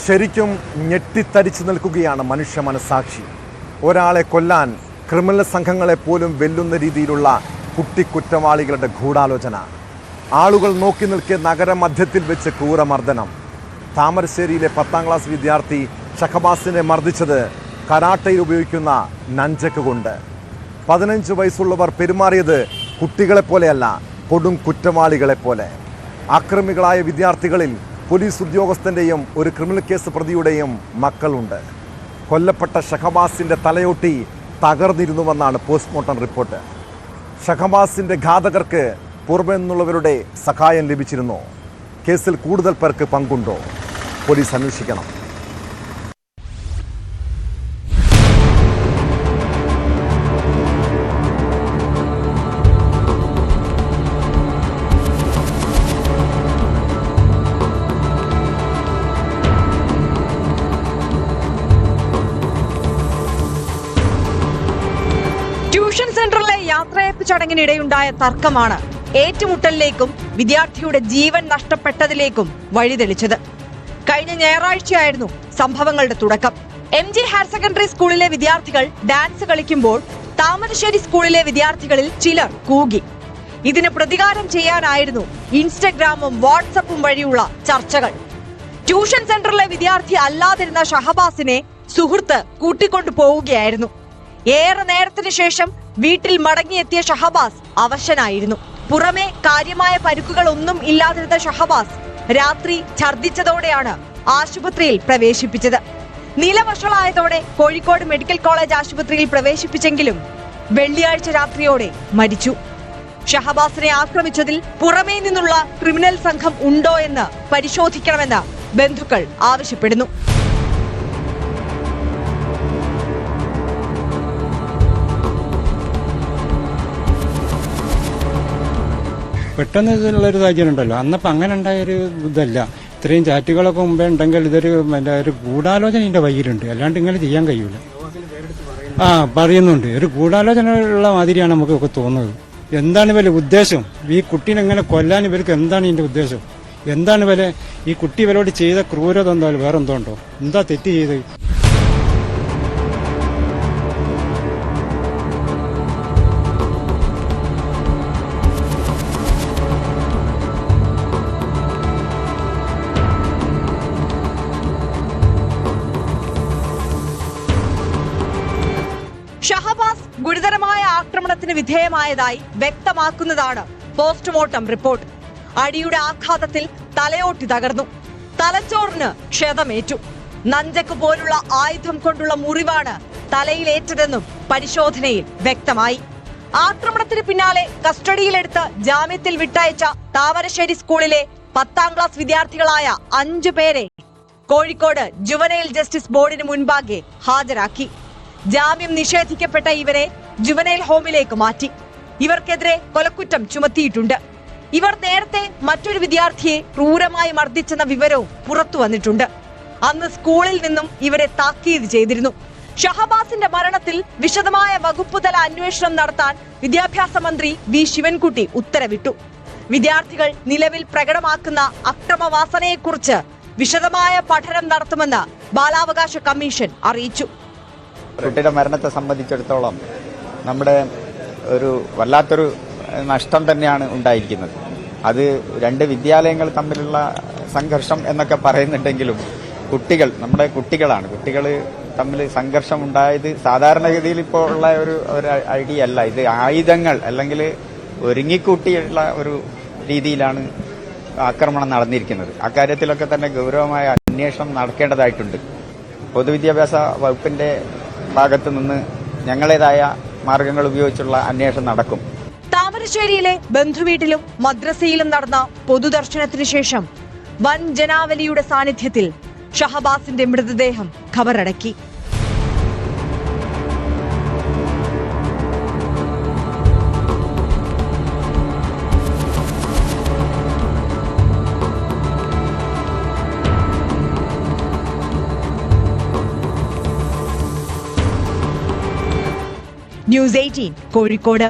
ശരിക്കും ഞെട്ടിത്തരിച്ചു നിൽക്കുകയാണ് മനുഷ്യ മനസാക്ഷി. ഒരാളെ കൊല്ലാൻ ക്രിമിനൽ സംഘങ്ങളെ പോലും വെല്ലുന്ന രീതിയിലുള്ള കുട്ടിക്കുറ്റവാളികളുടെ ഗൂഢാലോചന. ആളുകൾ നോക്കി നിൽക്കെ നഗരമധ്യത്തിൽ വെച്ച് ക്രൂരമർദ്ദനം. താമരശ്ശേരിയിലെ 10ാം ക്ലാസ് വിദ്യാർത്ഥി ഷഹബാസിനെ മർദ്ദിച്ചത് കരാട്ടയിൽ ഉപയോഗിക്കുന്ന നഞ്ചക്ക് കൊണ്ട്. 15 വയസ്സുള്ളവർ പെരുമാറിയത് കുട്ടികളെപ്പോലെയല്ല, കൊടും കുറ്റവാളികളെപ്പോലെ. ആക്രമികളായ വിദ്യാർത്ഥികളിൽ പോലീസ് ഉദ്യോഗസ്ഥൻ്റെയും ഒരു ക്രിമിനൽ കേസ് പ്രതിയുടെയും മക്കളുണ്ട്. കൊല്ലപ്പെട്ട ഷഹബാസിൻ്റെ തലയോട്ടി തകർന്നിരുന്നുവെന്നാണ് പോസ്റ്റ്മോർട്ടം റിപ്പോർട്ട്. ഷഹബാസിൻ്റെ ഘാതകർക്ക് പുറമെ നിന്നുള്ളവരുടെ സഹായം ലഭിച്ചിരുന്നോ? കേസിൽ കൂടുതൽ പേർക്ക് പങ്കുണ്ടോ? പോലീസ് അന്വേഷിക്കണം. ട്യൂഷൻ സെന്ററിലെ യാത്രയപ്പ് ചടങ്ങിനിടെയുണ്ടായ തർക്കമാണ് ഏറ്റുമുട്ടലിലേക്കും വിദ്യാർത്ഥിയുടെ ജീവൻ നഷ്ടപ്പെട്ടതിലേക്കും വഴിതെളിച്ചത്. കഴിഞ്ഞ ഞായറാഴ്ചയായിരുന്നു സംഭവങ്ങളുടെ തുടക്കം. MG ഹയർ സെക്കൻഡറി സ്കൂളിലെ വിദ്യാർത്ഥികൾ ഡാൻസ് കളിക്കുമ്പോൾ താമരശ്ശേരി സ്കൂളിലെ വിദ്യാർത്ഥികളിൽ ചിലർ കൂകി. ഇതിന് പ്രതികാരം ചെയ്യാനായിരുന്നു ഇൻസ്റ്റഗ്രാമും വാട്സപ്പും വഴിയുള്ള ചർച്ചകൾ. ട്യൂഷൻ സെന്ററിലെ വിദ്യാർത്ഥി അല്ലാതിരുന്ന ഷഹബാസിനെ സുഹൃത്ത് കൂട്ടിക്കൊണ്ടു പോവുകയായിരുന്നു. ഏറെ നേരത്തിന് ശേഷം വീട്ടിൽ മടങ്ങിയെത്തിയ ഷഹബാസ് അവശനായിരുന്നു. പുറമെ കാര്യമായ പരിക്കുകൾ ഒന്നും ഇല്ലാതിരുന്ന ഷഹബാസ് രാത്രി ഛർദ്ദിച്ചതോടെയാണ് ആശുപത്രിയിൽ പ്രവേശിപ്പിച്ചത്. നില വഷളായതോടെ കോഴിക്കോട് മെഡിക്കൽ കോളേജ് ആശുപത്രിയിൽ പ്രവേശിപ്പിച്ചെങ്കിലും വെള്ളിയാഴ്ച രാത്രിയോടെ മരിച്ചു. ഷഹബാസിനെ ആക്രമിച്ചതിൽ പുറമേ നിന്നുള്ള ക്രിമിനൽ സംഘം ഉണ്ടോ എന്ന് പരിശോധിക്കണമെന്ന് ബന്ധുക്കൾ ആവശ്യപ്പെടുന്നു. പെട്ടെന്ന് ഇതിലുള്ളൊരു സാഹചര്യം ഉണ്ടല്ലോ. അന്നപ്പോൾ അങ്ങനെ ഉണ്ടായൊരു ഇതല്ല. ഇത്രയും ചാറ്റുകളൊക്കെ മുമ്പേ ഉണ്ടെങ്കിൽ ഇതൊരു ഒരു ഗൂഢാലോചന ഇതിൻ്റെ വയ്യിലുണ്ട്. അല്ലാണ്ട് ഇങ്ങനെ ചെയ്യാൻ കഴിയൂല. പറയുന്നുണ്ട്. ഒരു ഗൂഢാലോചന ഉള്ള മാതിരിയാണ് നമുക്കൊക്കെ തോന്നുന്നത്. എന്താണ് ഇവരെ ഉദ്ദേശം? ഈ കുട്ടീനെ എങ്ങനെ കൊല്ലാൻ ഇവർക്ക് എന്താണ് ഇതിൻ്റെ ഉദ്ദേശം? എന്താണ് ഇവരെ ഈ കുട്ടി ഇവരോട് ചെയ്ത ക്രൂരത? എന്തായാലും വേറെ എന്തോ ഉണ്ടോ? എന്താ തെറ്റ് ചെയ്ത്? ഷഹബാസ് ഗുരുതരമായ ആക്രമണത്തിന് വിധേയമായതായി വ്യക്തമാക്കുന്നതാണ് പോസ്റ്റ്മോർട്ടം റിപ്പോർട്ട്. അടിയുടെ ആഘാതത്തിൽ തലയോട്ടി തകർന്നു, തലച്ചോറിന് ക്ഷതമേറ്റു. നഞ്ചക്ക് പോലുള്ള ആയുധം കൊണ്ടുള്ള മുറിവാണ് തലയിലേറ്റതെന്നും പരിശോധനയിൽ വ്യക്തമായി. ആക്രമണത്തിന് പിന്നാലെ കസ്റ്റഡിയിലെടുത്ത് ജാമ്യത്തിൽ വിട്ടയച്ച താമരശ്ശേരി സ്കൂളിലെ 10ാം ക്ലാസ് വിദ്യാർത്ഥികളായ 5 പേരെ കോഴിക്കോട് ജുവനൈൽ ജസ്റ്റിസ് ബോർഡിന് മുൻപാകെ ഹാജരാക്കി. ജാമ്യം നിഷേധിക്കപ്പെട്ട ഇവരെ ജുവനൈൽ ഹോമിലേക്ക് മാറ്റി. ഇവർക്കെതിരെ കൊലക്കുറ്റം ചുമത്തിയിട്ടുണ്ട്. ഇവർ നേരത്തെ മറ്റൊരു വിദ്യാർത്ഥിയെ ക്രൂരമായി മർദ്ദിച്ചെന്ന വിവരവും പുറത്തു വന്നിട്ടുണ്ട്. അന്ന് സ്കൂളിൽ നിന്നും ഇവരെ താക്കീത് ചെയ്തിരുന്നു. ഷഹബാസിന്റെ മരണത്തിൽ വിശദമായ വകുപ്പുതല അന്വേഷണം നടത്താൻ വിദ്യാഭ്യാസ മന്ത്രി വി ശിവൻകുട്ടി ഉത്തരവിട്ടു. വിദ്യാർത്ഥികൾ നിലവിൽ പ്രകടമാക്കുന്ന അക്രമവാസനയെക്കുറിച്ച് വിശദമായ പഠനം നടത്തുമെന്ന് ബാലാവകാശ കമ്മീഷൻ അറിയിച്ചു. കുട്ടിയുടെ മരണത്തെ സംബന്ധിച്ചിടത്തോളം നമ്മുടെ ഒരു വല്ലാത്തൊരു നഷ്ടം തന്നെയാണ് ഉണ്ടായിരിക്കുന്നത്. അത് 2 വിദ്യാലയങ്ങൾ തമ്മിലുള്ള സംഘർഷം എന്നൊക്കെ പറയുന്നുണ്ടെങ്കിലും കുട്ടികൾ നമ്മുടെ കുട്ടികളാണ്. കുട്ടികൾ തമ്മിൽ സംഘർഷം ഉണ്ടായത് സാധാരണഗതിയിൽ ഇപ്പോൾ ഉള്ള ഒരു ഐഡിയ അല്ല. ഇത് ആയുധങ്ങൾ അല്ലെങ്കിൽ ഒരുങ്ങിക്കൂട്ടിയുള്ള ഒരു രീതിയിലാണ് ആക്രമണം നടന്നിരിക്കുന്നത്. അക്കാര്യത്തിലൊക്കെ തന്നെ ഗൗരവമായ അന്വേഷണം നടക്കേണ്ടതായിട്ടുണ്ട്. പൊതുവിദ്യാഭ്യാസ വകുപ്പിന്റെ ഭാഗത്തു നിന്ന് ഞങ്ങളേതായ മാർഗങ്ങൾ ഉപയോഗിച്ചുള്ള അന്വേഷണം നടക്കും. താമരശ്ശേരിയിലെ ബന്ധുവീട്ടിലും മദ്രസയിലും നടന്ന പൊതുദർശനത്തിനു ശേഷം വൻ ജനാവലിയുടെ സാന്നിധ്യത്തിൽ ഷഹബാസിന്റെ മൃതദേഹം ഖബറടക്കി. ന്യൂസ് 18 കോഴിക്കോട്.